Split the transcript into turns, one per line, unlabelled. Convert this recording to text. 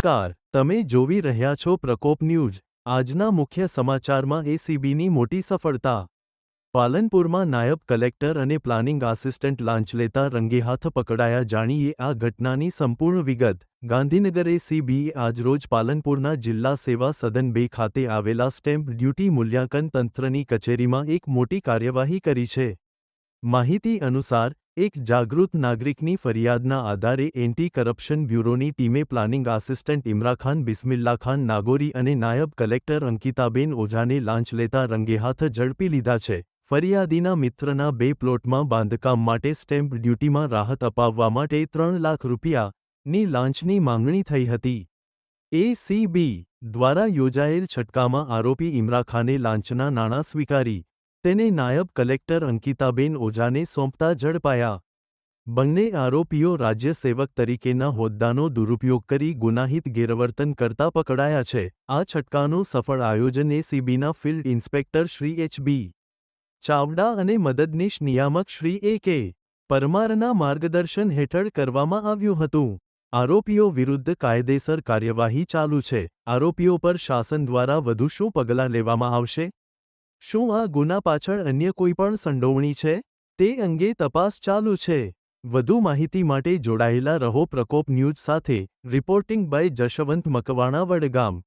નમસ્કાર, તમે જોવી રહ્યા છો પ્રકોપ ન્યૂઝ। આજના મુખ્ય સમાચારમાં એસીબીની મોટી સફળતા। પાલનપુરમાં નાયબ કલેક્ટર અને પ્લાનિંગ આસિસ્ટન્ટ લાંચ લેતા રંગેહાથ પકડાયા। જાણીએ આ ઘટનાની સંપૂર્ણ વિગત। ગાંધીનગર એસીબીએ આજરોજ પાલનપુરના જિલ્લા સેવા સદન 2 ખાતે આવેલા સ્ટેમ્પ ડ્યુટી મૂલ્યાંકન તંત્રની કચેરીમાં એક મોટી કાર્યવાહી કરી છે। માહિતી અનુસાર, એક જાગૃત નાગરિકની ફરિયાદના આધારે એન્ટી કરપ્શન બ્યુરોની ટીમે પ્લાનિંગ આસિસ્ટન્ટ ઇમરાખાન બિસ્મિલ્લાખાન નાગોરી અને નાયબ કલેક્ટર અંકિતાબેન ઓઝાને લાંચ લેતા રંગેહાથ ઝડપી લીધા છે। ફરિયાદીના મિત્રના 2 પ્લોટમાં બાંધકામ માટે સ્ટેમ્પ ડ્યુટીમાં રાહત અપાવવા માટે 3 લાખ રૂપિયાની લાંચની માંગણી થઈ હતી। એસીબી દ્વારા યોજાયેલ છટકામાં આરોપી ઇમરાખાને લાંચના નાણાં સ્વીકારી તેને નાયબ કલેક્ટર અંકિતાબેન ઓઝાને સોંપતા ઝડપાયા। બંને આરોપીઓ રાજ્ય સેવક તરીકેના હોદ્દાનો દુરુપયોગ કરી ગુનાહિત ગેરવર્તન કરતા પકડાયા છે। આ છટકાનું સફળ આયોજન એસીબીના ફિલ્ડ ઇન્સ્પેક્ટર શ્રી એચ.બી. ચાવડા અને મદદનીશ નિયામક શ્રી એ.કે. પરમારના માર્ગદર્શન હેઠળ કરવામાં આવ્યું હતું। આરોપીઓ વિરુદ્ધ કાયદેસર કાર્યવાહી ચાલુ છે। આરોપીઓ પર શાસન દ્વારા વધુ શું પગલાં લેવામાં આવશે? શું આ ગુના પાછળ અન્ય કોઈ પણ સંડોવણી છે? તે અંગે તપાસ ચાલુ છે। વધુ માહિતી માટે જોડાયેલા રહો પ્રકોપ ન્યૂઝ સાથે। Reporting by Jashwant Makwana, Vadgam.